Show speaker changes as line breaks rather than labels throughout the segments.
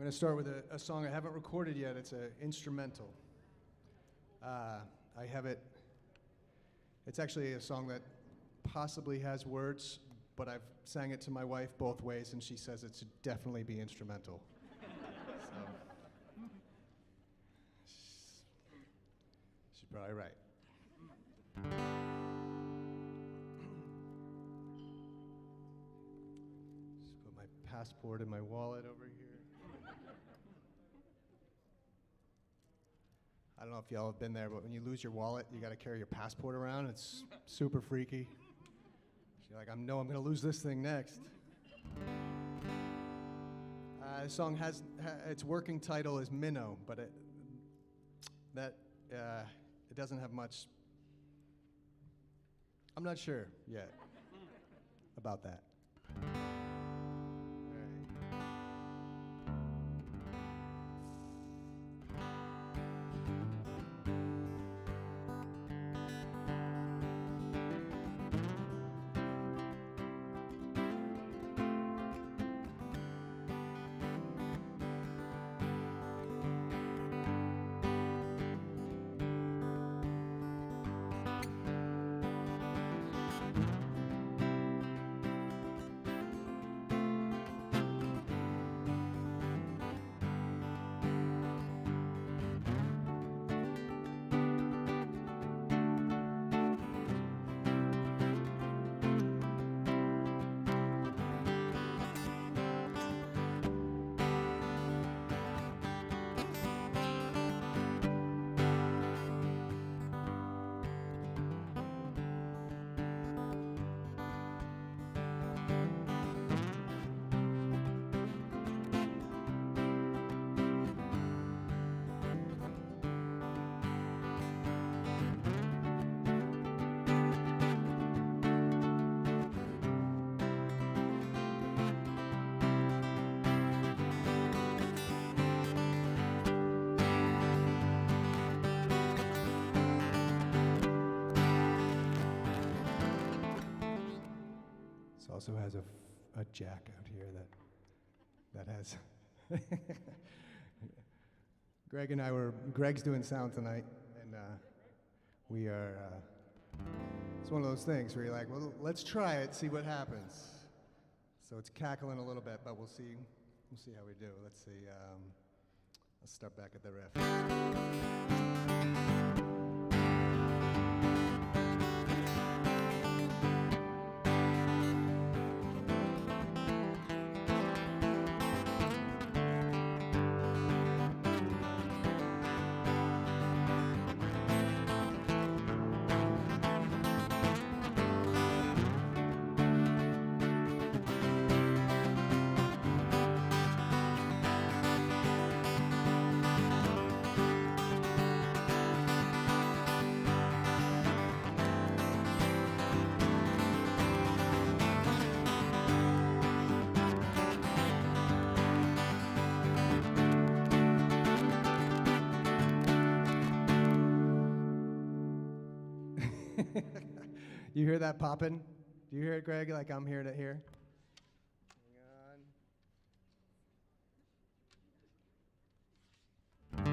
I'm going to start with a song I haven't recorded yet. It's an instrumental. I have it. It's actually a song that possibly has words, but I've sang it to my wife both ways, and she says it should definitely be instrumental. So she's probably right. Just put my passport in my wallet over here. I don't know if y'all have been there, but when you lose your wallet, you got to carry your passport around. It's super freaky. You're like, I'm going to lose this thing next. The song has its working title is Minnow, but it doesn't have much. I'm not sure yet about that. Also has a jack out here that has. Greg's doing sound tonight, and we are. It's one of those things where you're like, well, let's try it, see what happens. So it's cackling a little bit, but we'll see how we do. Let's see. Let's start back at the riff. You hear that popping? Do you hear it, Greg? Like I'm here to hear? Hang on.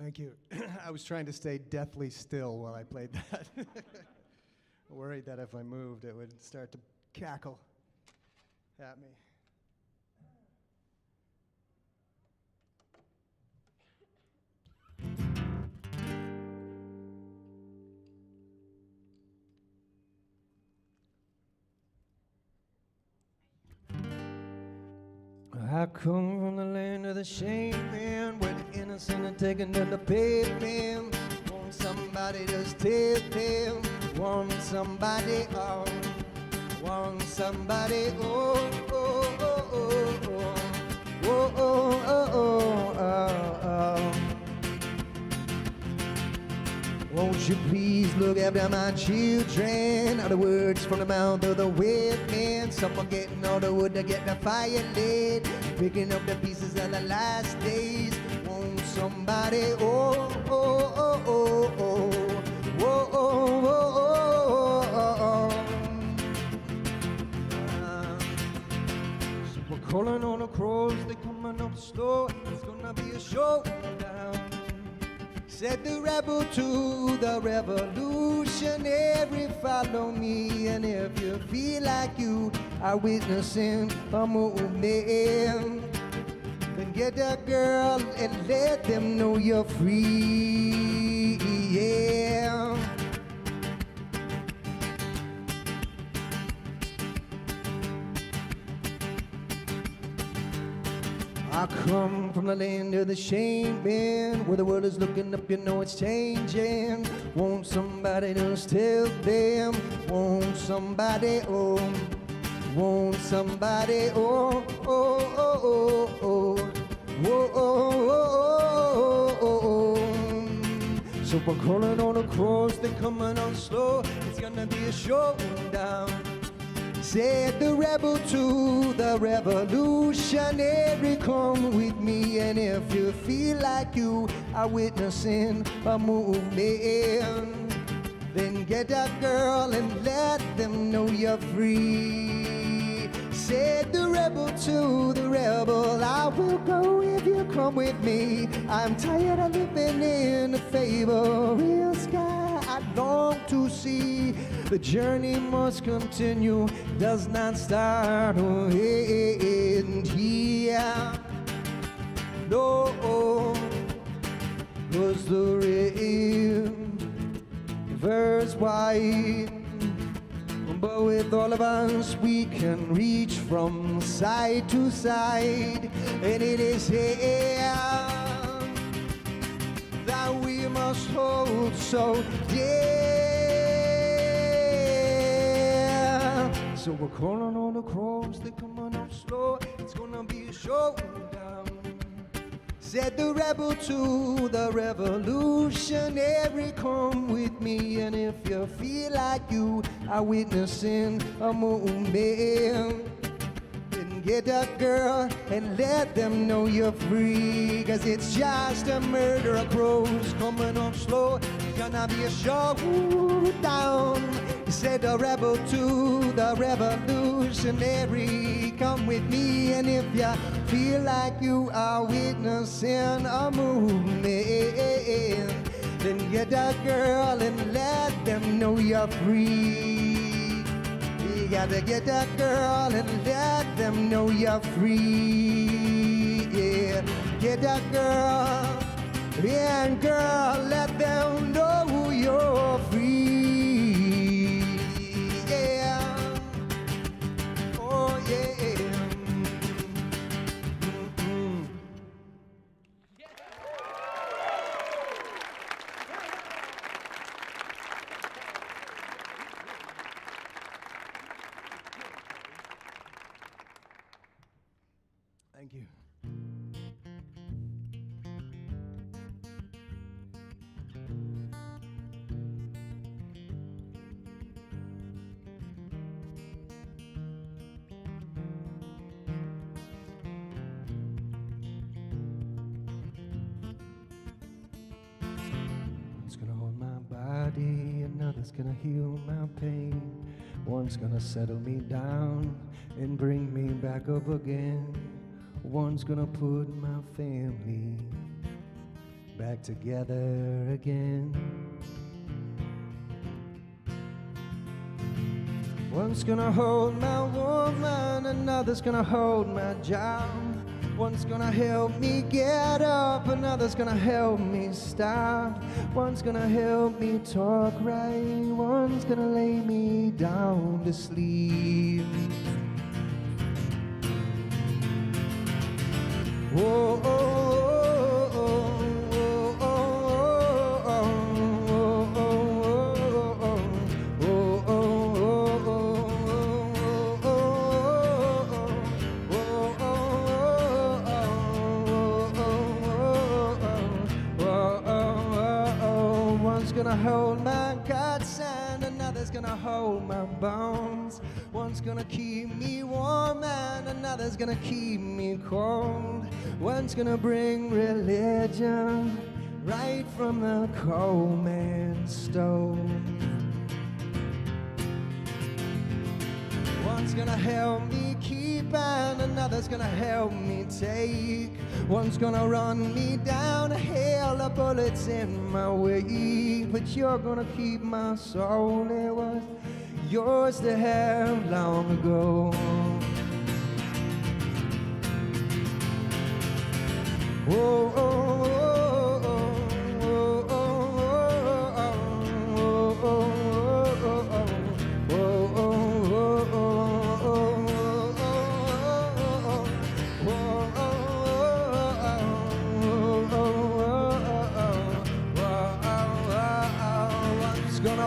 Thank you. I was trying to stay deathly still while I played that. Worried that if I moved, it would start to cackle at me. I come from the land of the shame, man, where the innocent are taken to the pavement. Want somebody to tell them, want somebody, oh, want somebody, oh, oh, oh, oh, oh, oh, oh, oh, oh, oh, oh. Won't you please look after my children? Are the words from the mouth of the wind man? Someone getting all the wood to get the fire lit, picking up the pieces of the last days. Won't somebody, oh, oh, oh, oh, oh, oh, oh, oh, oh, oh, oh. So we're calling on the crows, they coming up slow. It's gonna be a showdown. Said the rebel to the revolutionary, follow me. And if you feel like you are witnessing a movement, then get a girl and let them know you're free, yeah. I come from the land of the shame, man, where the world is looking up, you know it's changing. Won't somebody just tell them? Won't somebody, oh, won't somebody, oh, oh, oh, oh, oh, oh, oh, oh, oh, oh. So we're calling on the cross, they're coming on slow. It's gonna be a showdown. Said the rebel to the revolutionary, come with me. And if you feel like you are witnessing a movement, then get a girl and let them know you're free. Said the rebel to the rebel, I will go if you come with me. I'm tired of living in a favorable sky. I long to see the journey must continue, does not start or end here. No, 'cause the river's wide, but with all of us we can reach from side to side. And it is here that we must hold so dear. So we're calling on the crows, they're coming up slow. It's gonna be a showdown. Said the rebel to the revolutionary, come with me. And if you feel like you are witnessing a movement, then get a girl and let them know you're free. 'Cause it's just a murder of crows coming up slow. It's gonna be a showdown. Said the rebel to the revolutionary, come with me. And if you feel like you are witnessing a movement, then get a girl and let them know you're free. You gotta get a girl and let them know you're free, yeah. Get a girl, yeah, and girl, let them know you're free. Thank you. One's gonna hold my body, another's gonna heal my pain. One's gonna settle me down and bring me back up again. One's gonna put my family back together again. One's gonna hold my woman, another's gonna hold my job. One's gonna help me get up, another's gonna help me stop. One's gonna help me talk right, one's gonna lay me down to sleep. Whoa, oh, oh, oh, oh, gonna hold my guts and another's gonna hold my bones. One's gonna keep me warm and another's gonna keep me cold. One's gonna bring religion right from the coal man's stove. One's gonna help me keep and another's gonna help me take. One's gonna run me down a hill, a bullet's in my way. But you're gonna keep my soul, it was yours to have long ago. Whoa, oh, oh,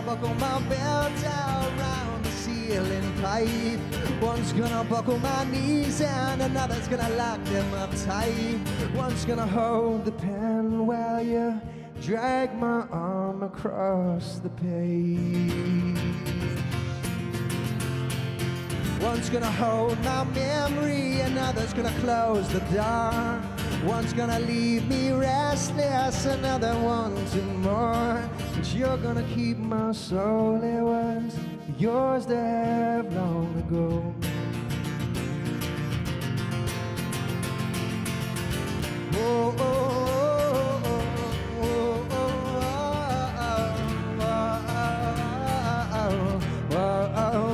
buckle my belt around the ceiling pipe. One's gonna buckle my knees and another's gonna lock them up tight. One's gonna hold the pen while you drag my arm across the page. One's gonna hold my memory, another's gonna close the door. One's gonna leave me restless, another one tomorrow. But you're gonna keep my soul, it was yours to have long ago. Oh, oh, oh, oh, oh, oh,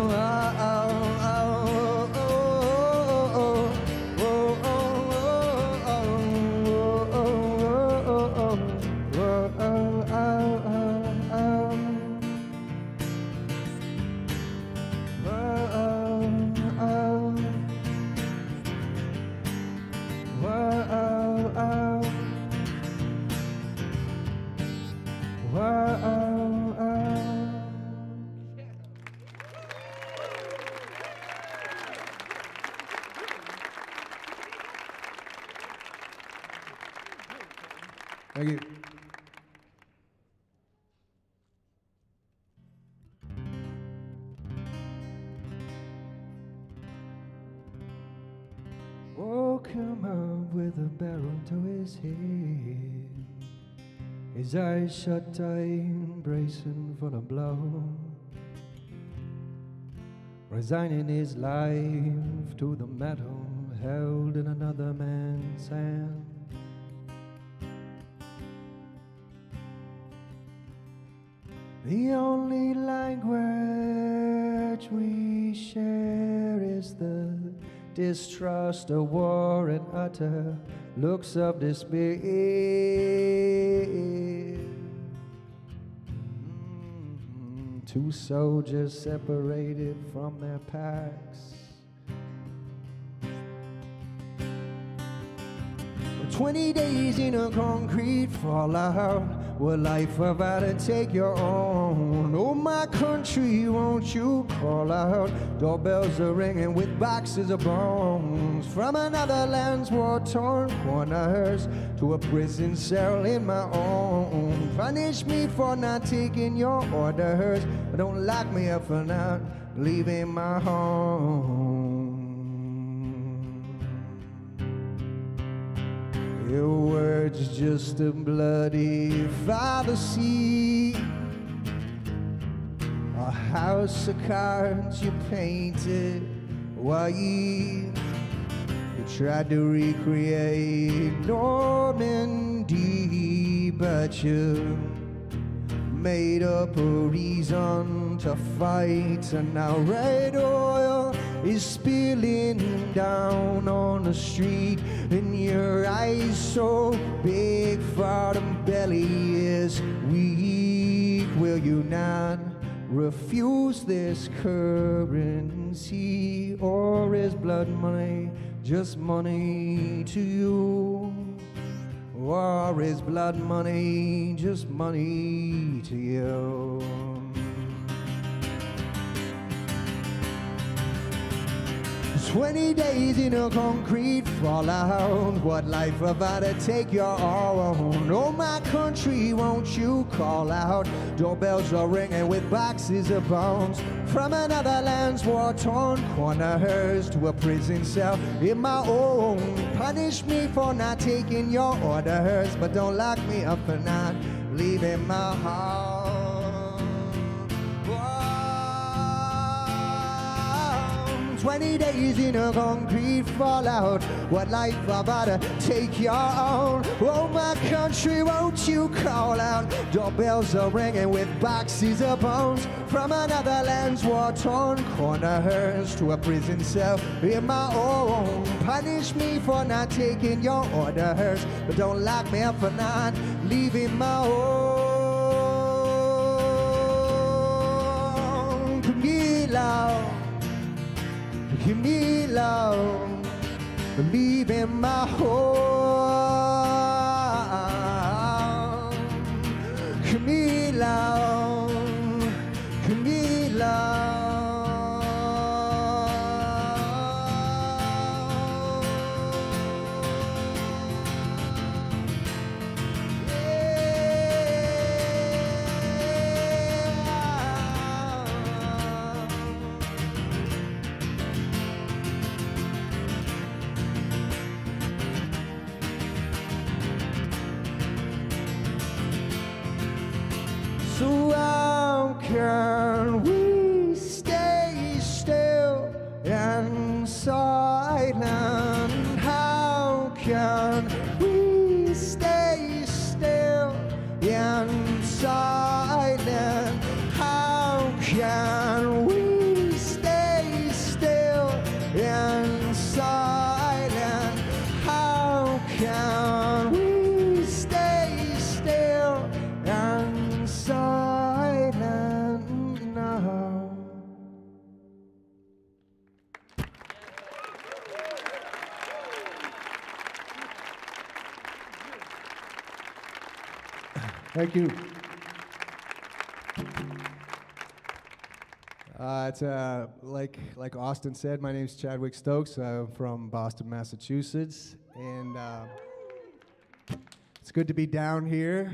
Thank you. Woke him up with a barrel to his head, his eyes shut tight, bracing for the blow, resigning his life to the metal held in another man's hand. The only language we share is the distrust of war and utter looks of despair. Two soldiers separated from their packs. 20 days in a concrete fallout. Will life about to take your own? Oh, my country, won't you call out? Doorbells are ringing with boxes of bones from another land's war-torn corners to a prison cell in my own. Punish me for not taking your orders, but don't lock me up for not leaving my home. Your words just a bloody fallacy, a house of cards you painted white. tried to recreate Normandy, but you made up a reason to fight, and now red oil is spilling down on the street, and your eyes so big for the belly is weak. Will you not refuse this currency, or is blood money just money to you? Or is blood money just money to you? 20 days in a concrete fallout. What life about to take your own? Oh, my country, won't you call out? Doorbells are ringing with boxes of bones from another land's war-torn corners to a prison cell in my own. Punish me for not taking your orders, but don't lock me up for not leaving my house. 20 days in a concrete fallout. What life about to take your own? Oh, my country, won't you call out? Doorbells are ringing with boxes of bones from another land's war-torn corners to a prison cell in my own. Punish me for not taking your orders, but don't lock me up for not leaving my own. Camila, give me love, leave in my home. Give me love, give me love. So how can we stay still and silent? How can we stay still and silent? How can we stay still and silent? How can we stay still and silent now?
Thank you.
It's like Austin said, my name's Chadwick Stokes. I'm from Boston, Massachusetts, and it's good to be down here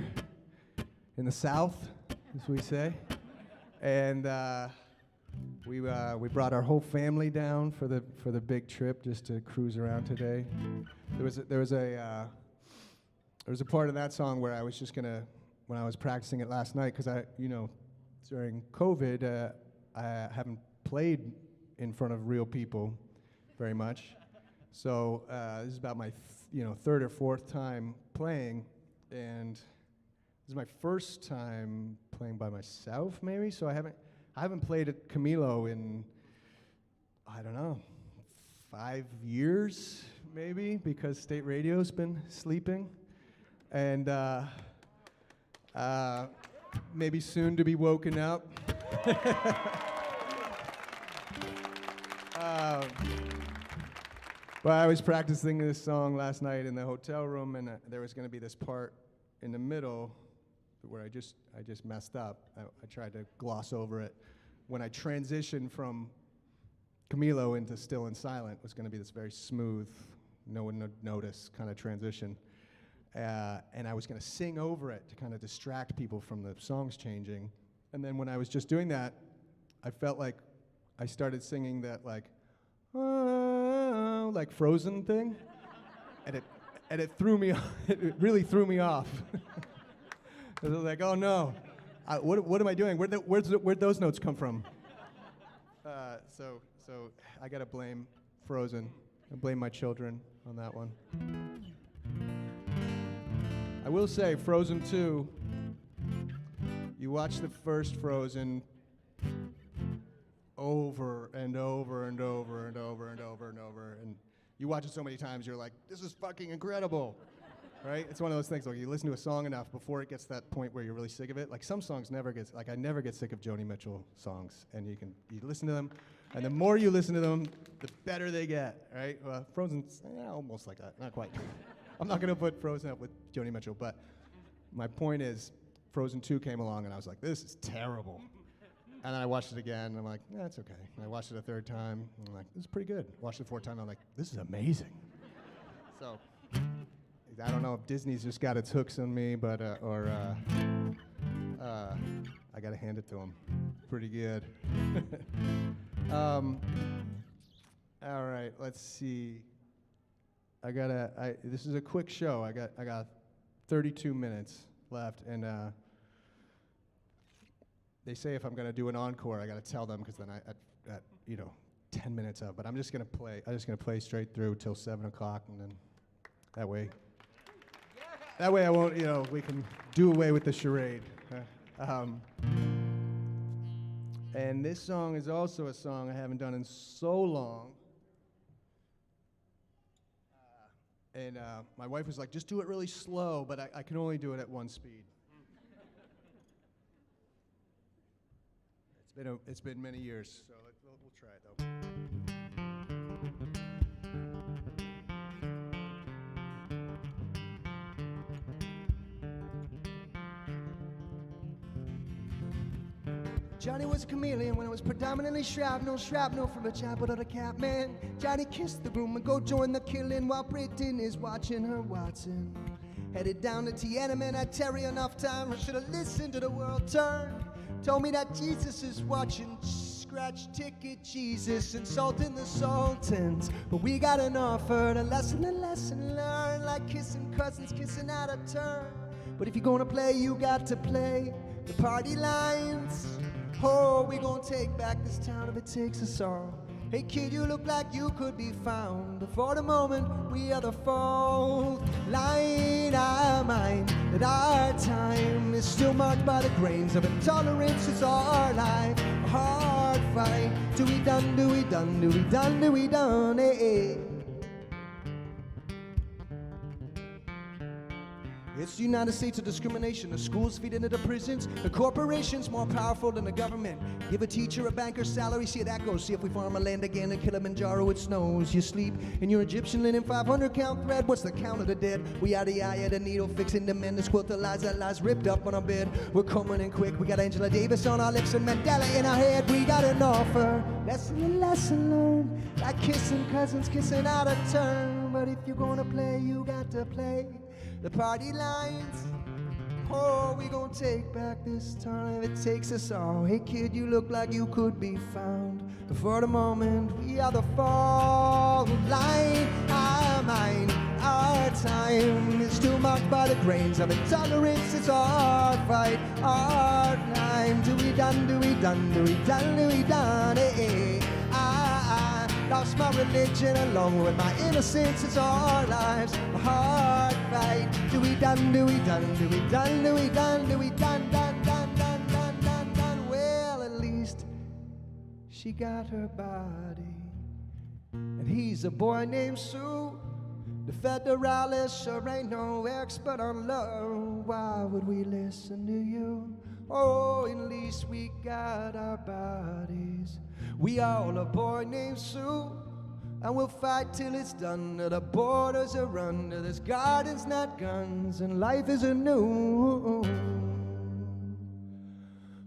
in the South, as we say. And we brought our whole family down for the big trip, just to cruise around today. There was a part of that song where I was just gonna, when I was practicing it last night, because during COVID, I haven't played in front of real people very much. So this is about my third or fourth time playing, and this is my first time playing by myself, maybe. So I haven't played at Camilo in, I don't know, 5 years maybe, because state radio's been sleeping, and maybe soon to be woken up. But I was practicing this song last night in the hotel room, and there was going to be this part in the middle where I just messed up. I tried to gloss over it. When I transitioned from Camilo into Still and Silent, it was going to be this very smooth, no one would notice kind of transition. And I was going to sing over it to kind of distract people from the songs changing. And then when I was just doing that, I felt like I started singing that like Frozen thing, and it threw me off. It really threw me off. I was like, oh no, what am I doing? Where'd those notes come from? So I gotta blame Frozen I blame my children on that one. I will say, Frozen 2, you watch the first Frozen over and over and over and over and over and over, and you watch it so many times, you're like, this is fucking incredible, right? It's one of those things, like you listen to a song enough before it gets to that point where you're really sick of it. Like some songs never get, like I never get sick of Joni Mitchell songs, and you listen to them, and the more you listen to them, the better they get, right? Frozen's almost like that, not quite. I'm not gonna put Frozen up with Joni Mitchell, but my point is, Frozen 2 came along, and I was like, this is terrible. And then I watched it again, and I'm like, yeah, it's okay. And I watched it a third time, and I'm like, this is pretty good. Watched it a fourth time, and I'm like, this is amazing. So, I don't know if Disney's just got its hooks on me, but, I gotta hand it to them. Pretty good. All right, let's see. This is a quick show. I got 32 minutes left, and they say if I'm gonna do an encore, I gotta tell them, because then at 10 minutes up. But I'm just gonna play straight through till 7 o'clock, and then that way I won't. We can do away with the charade. And this song is also a song I haven't done in so long. And my wife was like, just do it really slow, but I can only do it at one speed. It's been many years, so we'll try it though. Johnny was a chameleon when it was predominantly shrapnel from a chapel of the Catman. Johnny kissed the broom and go join the killing while Britain is watching her Watson. Headed down to Tiananmen, I tarry enough time. I should have listened to the world turn. Told me that Jesus is watching. Scratch ticket Jesus insulting the Sultans. But we got an offer, a lesson learned. Like kissing cousins, kissing out of turn. But if you're gonna play, you got to play the party lines. Oh, we gonna take back this town if it takes us all. Hey kid, you look like you could be found. Before the moment we are the fault line. I mind that our time is still marked by the grains of intolerance. It's our life, a hard fight. Do we done, do we done, do we done, do we done, eh, eh. It's the United States of discrimination. The schools feed into the prisons. The corporations more powerful than the government. Give a teacher a banker's salary, see how that goes. See if we farm our land again in Kilimanjaro, it snows. You sleep in your Egyptian linen 500 count thread. What's the count of the dead? We are the eye of the needle, fixing the men. The quilt that lies ripped up on our bed. We're coming in quick. We got Angela Davis on our lips and Mandela in our head. We got an offer. Lesson learned. Like kissing cousins, kissing out of turn. But if you're gonna play, you got to play the party lines. Oh, we gon' take back this time if it takes us all. Hey kid, you look like you could be found. But for the moment, we are the fault line. Our mind, our time is still marked by the grains of intolerance. It's our fight, our time. Do we done, do we done, do we done, do we done, eh, eh. I lost my religion along with my innocence. It's our lives, a hard fight. Do we done, do we done, do we done, do we done, do we done, done, done, done, done, done, done. Well, at least she got her body. And he's a boy named Sue. The Federalists sure ain't no expert on love. Why would we listen to you? Oh, at least we got our bodies. We all a boy named Sue, and we'll fight till it's done. The borders are under, there's gardens, not guns, and life is anew.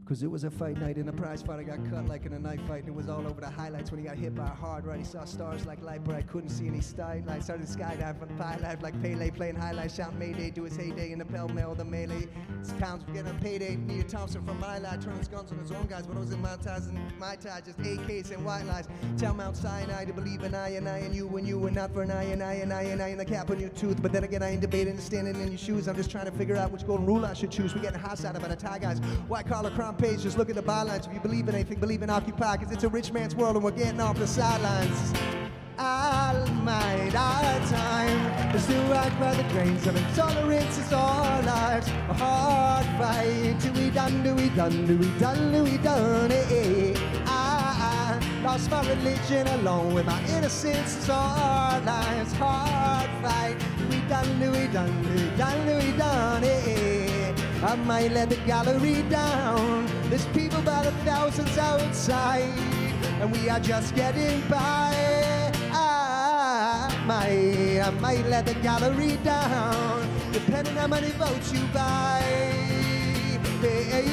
Cause it was a fight night and the prize fighter got cut like in a knife fight. And it was all over the highlights when he got hit by a hard right. He saw stars like light, but I couldn't see any starlight. Started skydiving from the pie life like Pele, playing highlights, shouting Mayday to his heyday in the pell mell, the melee. His pounds were getting a payday. Needed Thompson from my life, turning his guns on his own guys. But I was in my ties and my tie, just AKs and white lies. Tell Mount Sinai to believe in I and you and you and not for an I and the cap on your tooth. But then again, I ain't debating standing in your shoes. I'm just trying to figure out which golden rule I should choose. We getting hot out of the tie guys. White collar crime page, just look at the bylines. If you believe in anything, believe in Occupy, cause it's a rich man's world and we're getting off the sidelines.
all might our time is to ride by the grains of intolerance is our lives. A hard fight till we done, do we done, do we done, do we done it. I lost my religion along with my innocence is our lives. Hard fight till we done, do we done, do we done, do we done it. I might let the gallery down. There's people by the thousands outside, and we are just getting by. I might let the gallery down, depending on how many votes you buy. Hey, hey.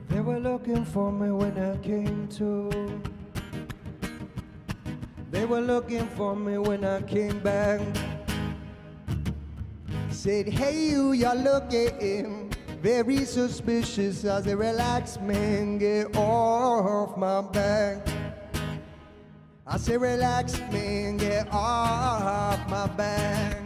They were looking for me when I came to. They were looking for me when I came back. Said, hey, you're looking very suspicious. I said, relax, man, get off my back. I said, relax, man, get off my back.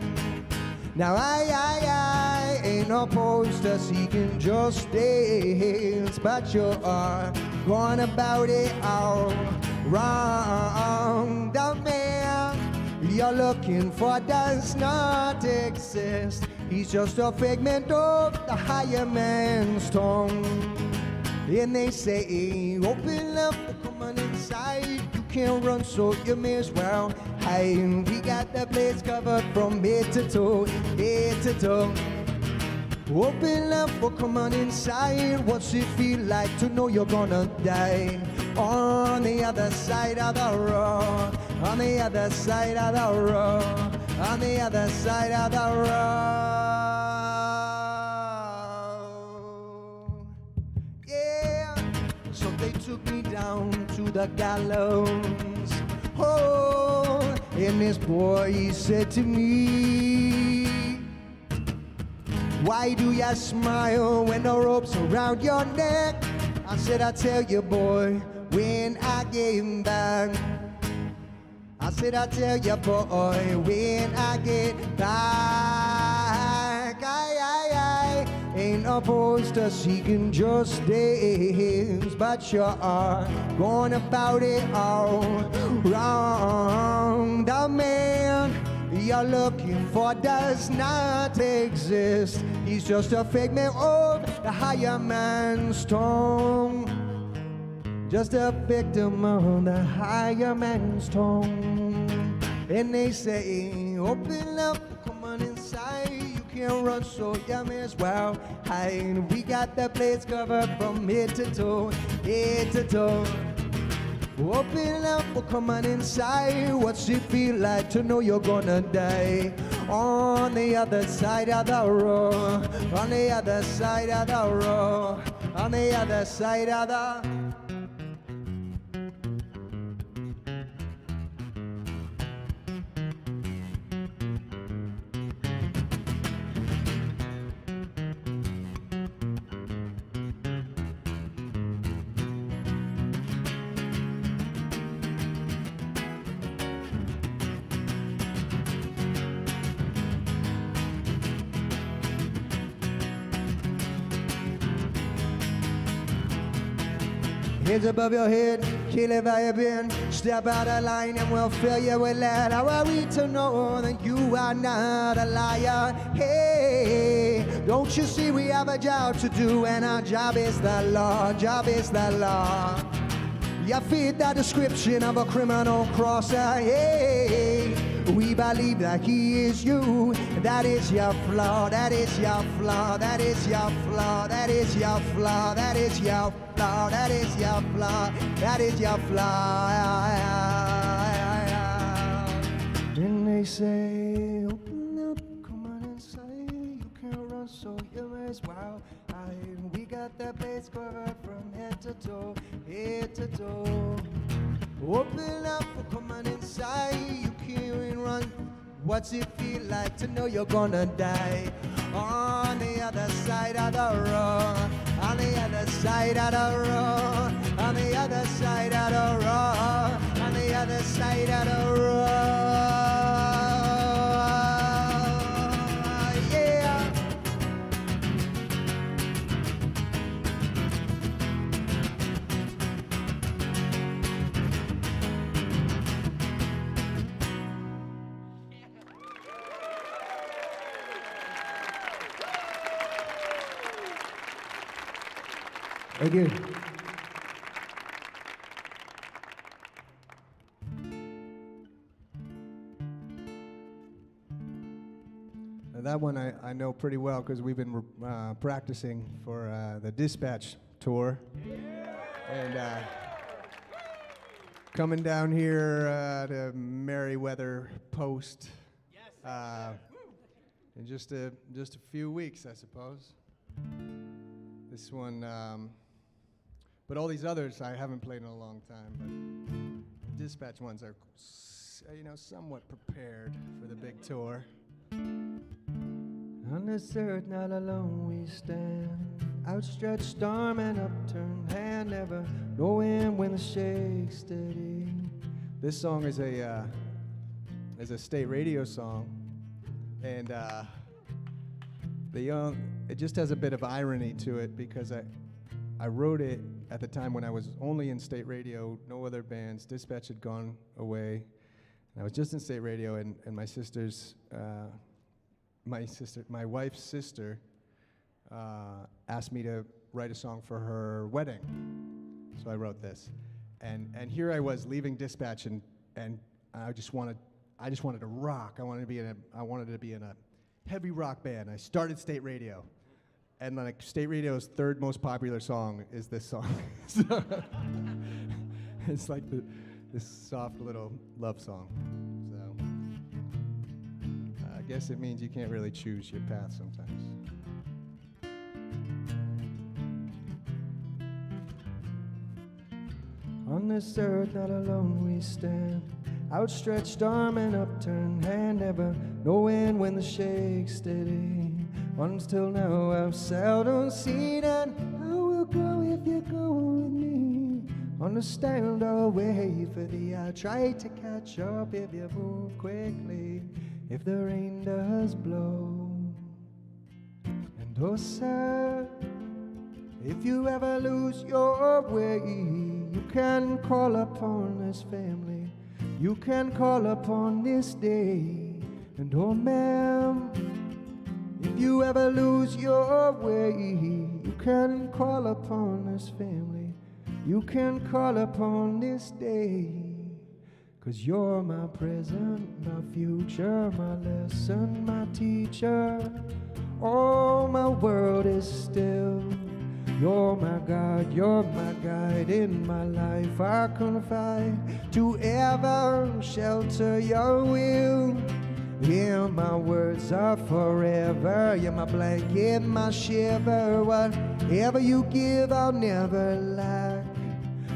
Now I ain't opposed to seeking justice, but you are going about it all wrong. The man you're looking for does not exist. He's just a figment of the higher man's tongue. And they say, open up the common inside. You can't run, so you may as well hide. We got the place covered from head to toe, head to toe. Open up, oh, come on inside. What's it feel like to know you're gonna die? On the other side of the road, on the other side of the road, on the other side of the road. Yeah, so they took me down to the gallows. Oh, and this boy, he said to me, why do you smile when the rope's around your neck? I said, I tell you, boy, when I get back. I said, I tell you, boy, when I get back. I ain't opposed to seeking justice, but you are going about it all wrong. The man you're looking for does not exist. He's just a figment of the higher man's tongue. Just a victim of the higher man's tongue. And they say, open up, come on inside. You can't run, so you may as well hide. We got the place covered from head to toe, head to toe. Open up, oh, come on inside. What's it feel like to know you're gonna die? On the other side of the road, on the other side of the road, on the other side of the... Hands above your head, kill if I have been. Step out of line and we'll fill you with lead. How are we to know that you are not a liar? Hey, don't you see we have a job to do, and our job is the law, job is the law. You fit the description of a criminal crosser. Hey, we believe that he is you. That is your flaw, that is your flaw, that is your flaw, that is your flaw, that is your flaw, that is your flaw, that is your flaw. Then they say, open up, come on inside. You can't run, so you may as well hide. We got that place covered from head to toe, head to toe. Open up, come on inside. You can't run. What's it feel like to know you're gonna die? On the other side of the road, on the other side of the road, on the other side of the road, on the other side of the road. Yeah. Thank you. That one I know pretty well because we've been practicing for the Dispatch tour. And coming down here to Merriweather Post in just a few weeks, I suppose. This one, but all these others I haven't played in a long time. But the Dispatch ones are, somewhat prepared for the big tour. On this earth, not alone we stand, outstretched arm and upturned hand, never knowing when the shake steady. This song is a state radio song, and it just has a bit of irony to it because I wrote it at the time when I was only in state radio, no other bands. Dispatch had gone away, and I was just in state radio, and my sister's. My wife's sister asked me to write a song for her wedding, so I wrote this. And here I was leaving Dispatch, and I just wanted to rock. I wanted to be in a heavy rock band. I started state radio, and like state radio's third most popular song is this song. So it's like this soft little love song. I guess it means you can't really choose your path sometimes. On this earth, not alone we stand, outstretched arm and upturned hand, never knowing when the shake's steady. Once till now I've seldom seen, and I will go if you go with me. Understand I'll wait for thee. I'll try to catch up if you move quickly. If the rain does blow. And oh sir, if you ever lose your way, you can call upon this family, you can call upon this day. And oh ma'am, if you ever lose your way, you can call upon this family, you can call upon this day. 'Cause you're my present, my future, my lesson, my teacher. Oh, my world is still. You're my God, you're my guide in my life. I confide to ever shelter your will. Yeah, my words are forever. You're my blanket, my shiver. Whatever you give, I'll never lack.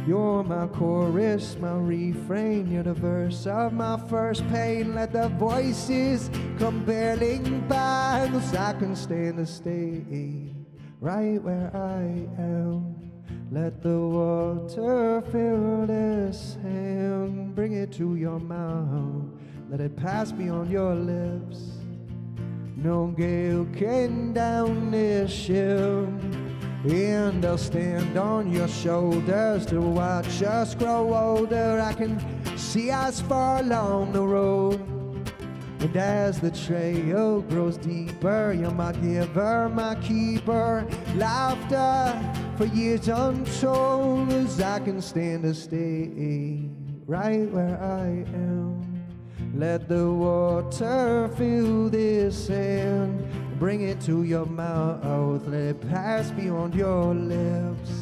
You're my chorus, my refrain. You're the verse of my first pain. Let the voices come barreling by, 'cause I can stand to stay right where I am. Let the water fill this hand. Bring it to your mouth. Let it pass beyond your lips. No gale can down this ship. And I'll stand on your shoulders to watch us grow older. I can see us far along the road. And as the trail grows deeper, you're my giver, my keeper. Laughter for years untold, as I can stand to stay right where I am. Let the water fill this sand. Bring it to your mouth, let it pass beyond your lips.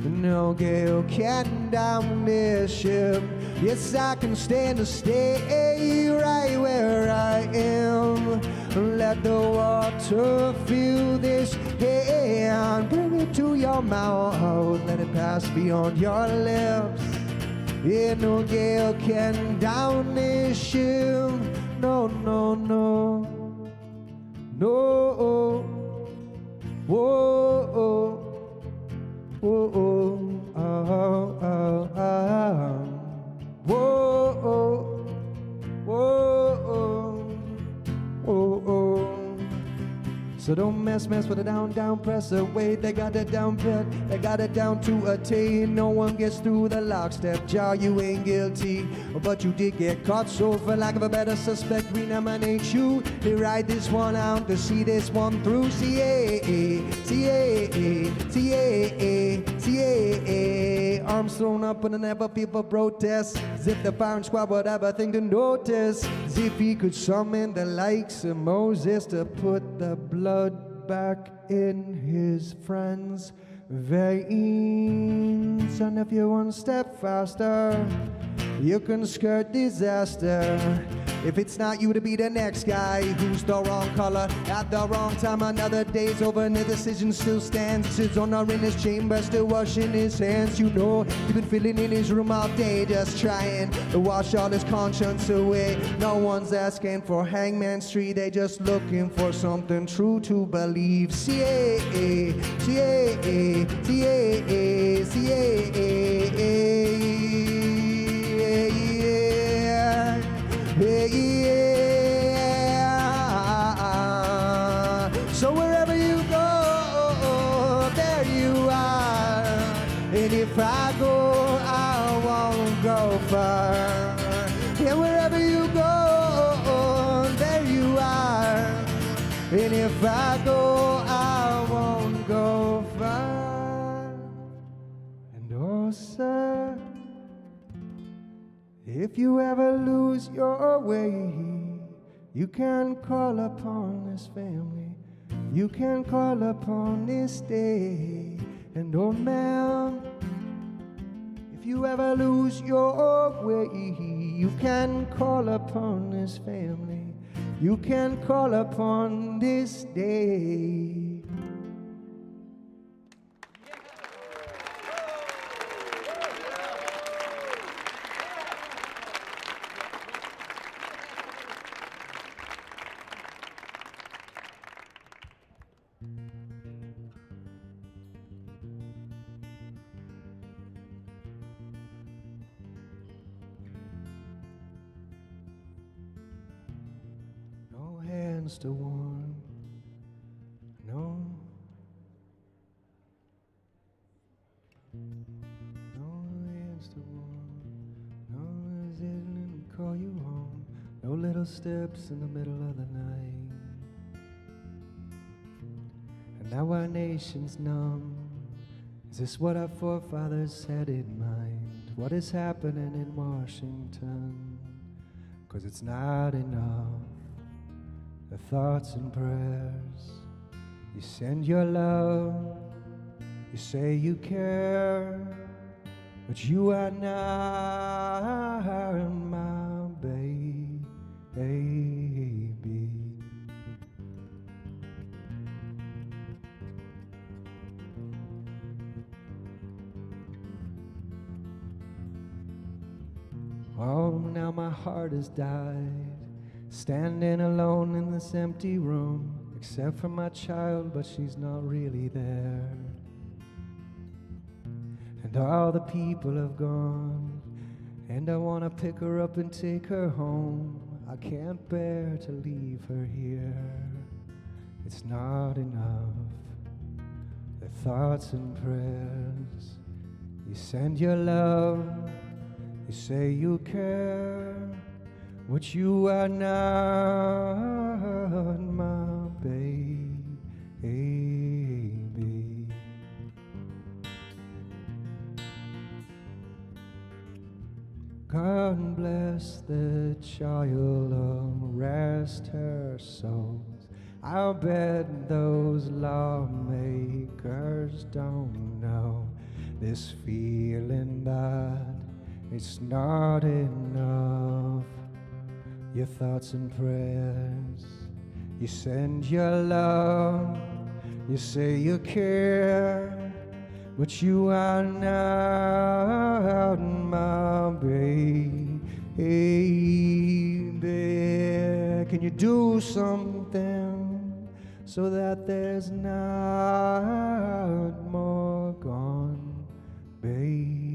No gale can down this ship. Yes, I can stand to stay right where I am. Let the water fill this hand. Bring it to your mouth, let it pass beyond your lips. Yeah, no gale can down this ship. No, no, no. No. Whoa, whoa, whoa, oh, oh, oh. Whoa, whoa, whoa, whoa. So don't mess with the down, press away. They got it down pat, they got it down to a T. No one gets through the lockstep jar, you ain't guilty. But you did get caught, so for lack of a better suspect, we nominate you. They write this one out to see this one through. CAA, CAA, CAA, CAA. Arms thrown up and never people protest. As if the firing squad would have a thing to notice. As if he could summon the likes of Moses to put the blood back in his friend's veins. And if you're one step faster, you can skirt disaster. If it's not you to be the next guy who's the wrong color at the wrong time, another day's over and the decision still stands. Sits on or in his chamber, still washing his hands. You know, he's been feeling in his room all day, just trying to wash all his conscience away. No one's asking for Hangman Street, they just looking for something true to believe. CAA, CAA, CAA, CAA. Yeah. So wherever you go, there you are. And if I go, I won't go far. Yeah, wherever you go, there you are. And if I go, I won't go far. And oh, sir, if you ever lose your way, you can call upon this family. You can call upon this day. And oh man, if you ever lose your way, you can call upon this family. You can call upon this day. To warm, no hands to warm, no reason to call you home, no little steps in the middle of the night. And now our nation's numb. Is this what our forefathers had in mind? What is happening in Washington? 'Cause it's not enough. The thoughts and prayers, you send your love, you say you care, but you are not my baby. Oh, now my heart has died, standing alone in this empty room, except for my child, but she's not really there. And all the people have gone, and I want to pick her up and take her home. I can't bear to leave her here. It's not enough. The thoughts and prayers, you send your love, you say you care, but you are not my baby. God bless the child, rest her soul. I'll bet those lawmakers don't know this feeling that it's not enough. Your thoughts and prayers, you send your love, you say you care, but you are not my baby. Can you do something so that there's not more gone babies?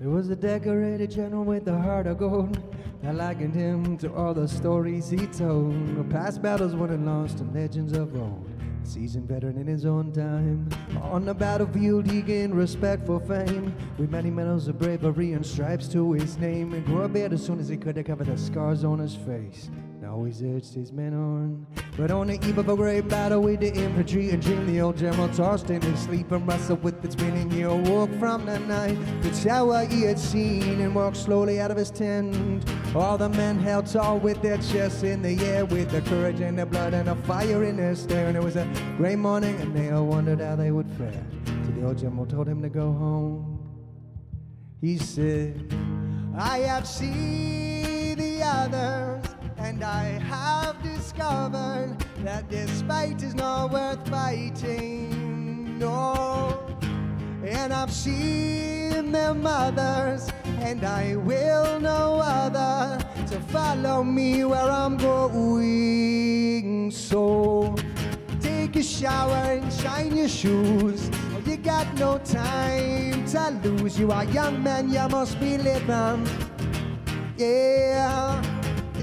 There was a decorated general with a heart of gold. I likened him to all the stories he told, of past battles won and lost and legends of old. A seasoned veteran in his own time. On the battlefield he gained respectful fame, with many medals of bravery and stripes to his name. And grew a beard as soon as he could to cover the scars on his face. Now he's urged his men on, but on the eve of a great battle with the infantry and dream, the old general tossed in his sleep and wrestled with its meaning. He awoke from the night, the tower he had seen, and walked slowly out of his tent. All the men held tall with their chests in the air, with the courage and the blood and the fire in their stare. And it was a great morning, and they all wondered how they would fare. So the old general told him to go home. He said, I have seen the others, and I have discovered that this fight is not worth fighting, no. And I've seen their mothers, and I will no other to follow me where I'm going. So take a shower and shine your shoes, oh, you got no time to lose. You are young man, you must be living, yeah.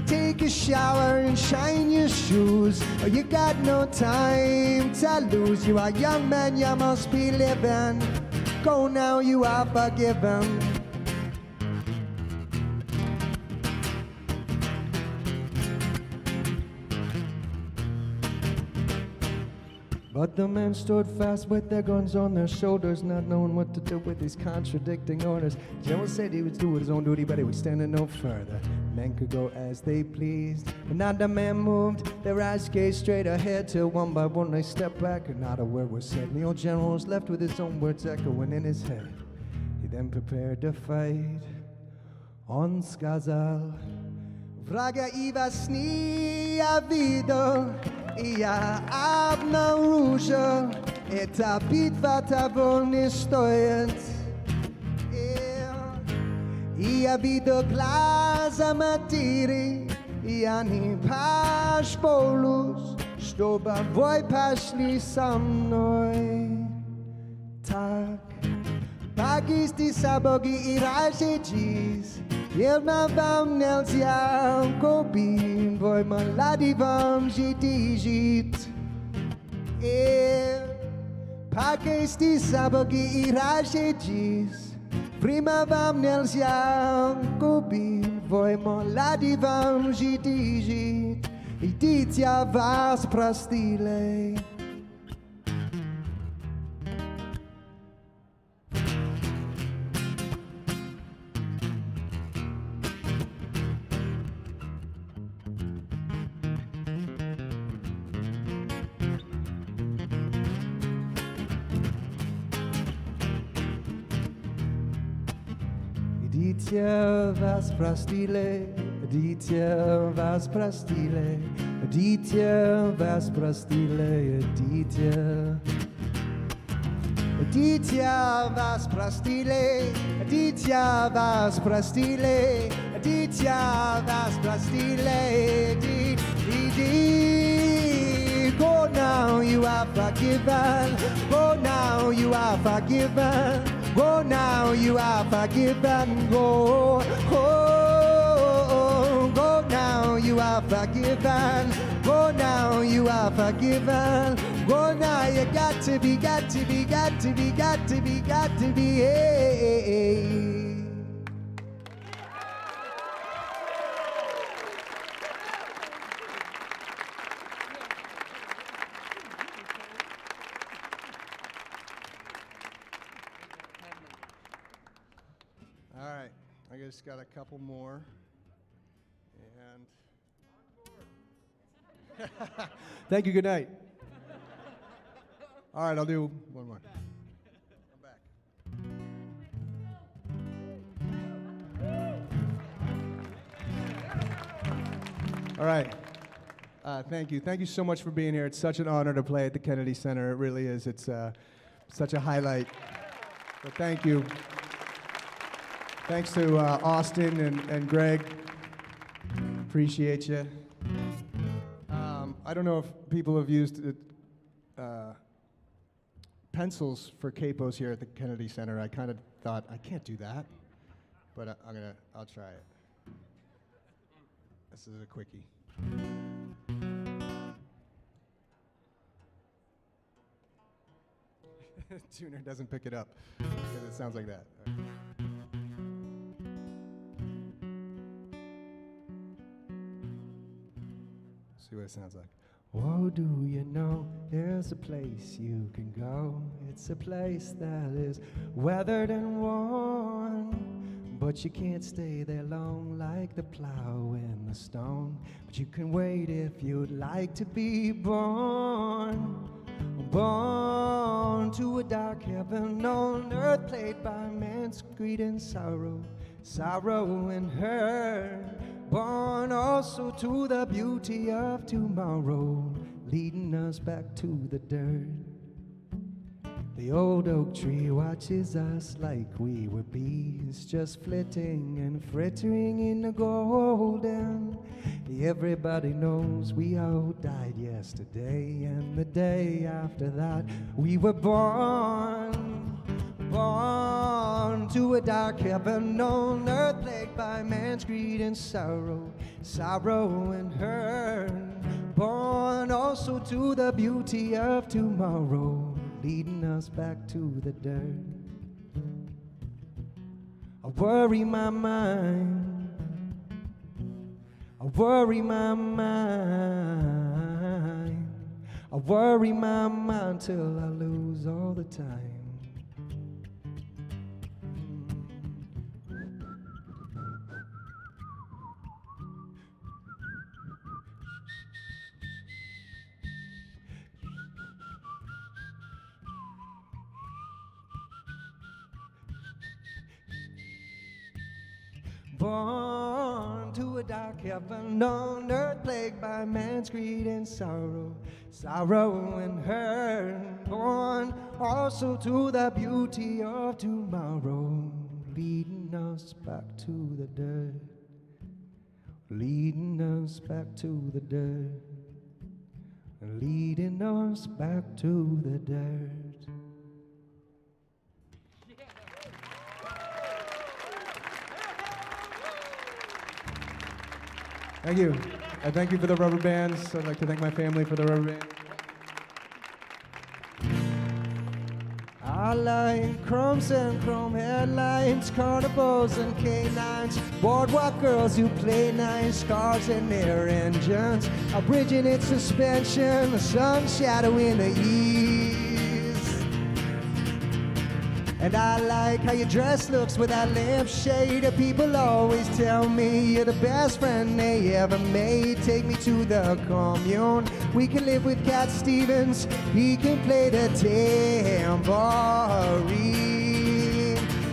Take a shower and shine your shoes, oh, you got no time to lose. You are young man, you must be living. Go now, you are forgiven. But the men stood fast with their guns on their shoulders, not knowing what to do with these contradicting orders. General said he was doing his own duty, but he was standing no further. Men could go as they pleased, but not the man moved. Their eyes gazed straight ahead till one by one they stepped back, and not a word was said. And the old general was left with his own words echoing in his head. He then prepared to fight. On skazal, vraga iwa sni a vido. Ja обнаружил, эта битва того не стоит. И я видел глаза матери, и они пошполус, чтобы в бой пошли со мной. Так, погисти сапоги и рашидис, Jedna vám nельзя koupit, voj mladý vám žít. Pak jistý saboky i rášedžís, prima vám nельзя koupit, voj mladý vám žít. I dítě vás prostýlej. Dítě vás prostýlej, dítě vás prostýlej, dítě vás prostýlej, dítě. Dítě vás prostýlej, dítě vás prostýlej, dítě vás prostýlej, dítě Go now, you are forgiven. Go now, you are forgiven. Go now, you are forgiven. Go, oh, go now, you are forgiven. Go now, you are forgiven. Go now, you got to be, got to be, got to be, got to be, got to be. Hey.
All right, I just got a couple more. And thank you, good night. All right, I'll do one more. I'm back. All right, thank you. Thank you so much for being here. It's such an honor to play at the Kennedy Center. It really is. It's such a highlight. But thank you. Thanks to Austin and Greg. Appreciate you. I don't know if people have used pencils for capos here at the Kennedy Center. I kind of thought, I can't do that, but I'll try it. This is a quickie. Tuner doesn't pick it up because it sounds like that. See what it sounds like.
Oh, do you know there's a place you can go? It's a place that is weathered and worn, but you can't stay there long like the plow and the stone. But you can wait if you'd like to be born. Born to a dark heaven on earth, played by man's greed and sorrow, sorrow and hurt. Born also to the beauty of tomorrow, leading us back to the dirt. The old oak tree watches us like we were bees, just flitting and frittering in the golden. Everybody knows we all died yesterday, and the day after that we were born. Born to a dark heaven on earth, plagued by man's greed and sorrow, sorrow and hurt. Born also to the beauty of tomorrow, leading us back to the dirt. I worry my mind, I worry my mind, I worry my mind till I lose all the time. Born to a dark heaven on earth, plagued by man's greed and sorrow, sorrow and hurt. Born also to the beauty of tomorrow, leading us back to the dirt, leading us back to the dirt, leading us back to the dirt.
Thank you. I thank you for the rubber bands. I'd like to thank my family for the rubber band.
I like crumbs and chrome headlines, carnivals and canines, boardwalk girls who play nice, cars and their engines, a bridge in its suspension, the sun shadow in the east. And I like how your dress looks with that lampshade. People always tell me you're the best friend they ever made. Take me to the commune. We can live with Cat Stevens. He can play the tambourine.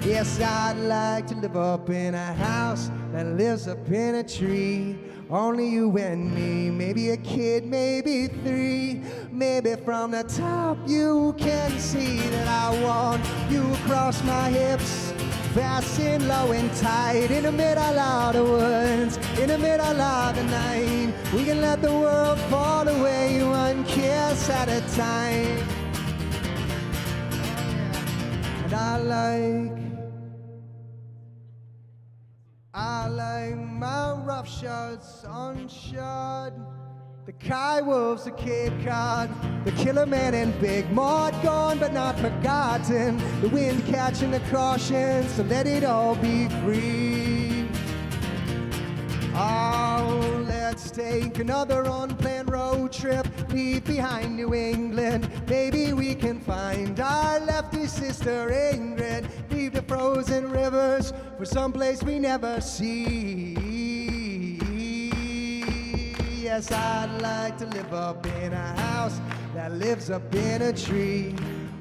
Yes, I'd like to live up in a house that lives up in a tree. Only you and me, maybe a kid, maybe 3. Maybe from the top you can see that I want you across my hips, fast and low and tight, in the middle of the woods, in the middle of the night. We can let the world fall away one kiss at a time. And I like my rough shirts unshod, the Kai Wolves of Cape Cod, the Killer Man and Big Maud, gone but not forgotten, the wind catching the caution, so let it all be free. Oh, let's take another unplanned road trip, leave behind New England. Maybe we can find our lefty sister Ingrid, leave the frozen rivers for someplace we never see. Yes, I'd like to live up in a house that lives up in a tree.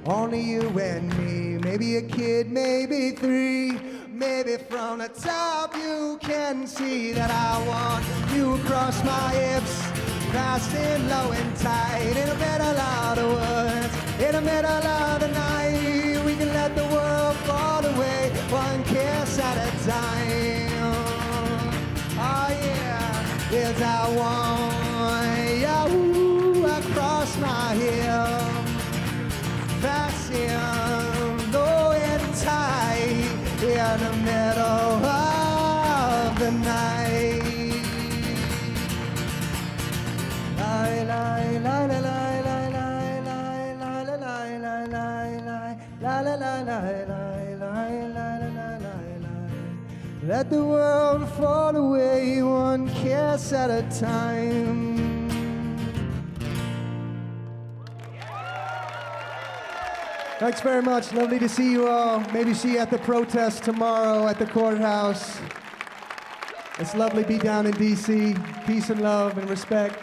Only you and me, maybe a kid, maybe 3. Maybe from the top you can see that I want you across my hips, fast and low and tight, in the middle of the woods, in the middle of the night. We can let the world fall away, one kiss at a time. Oh yeah, yes I want you across my hips, fast and low and tight, in the middle of the night. Lie, lie, lie, lie, lie, lie, lie, lie, lie, lie, lie, lie, lie, lie, lie, lie. Let the world fall away one kiss at a time. Thanks very much. Lovely to see you all. Maybe see you at the protest tomorrow at the courthouse. It's lovely to be down in D.C. Peace and love and respect.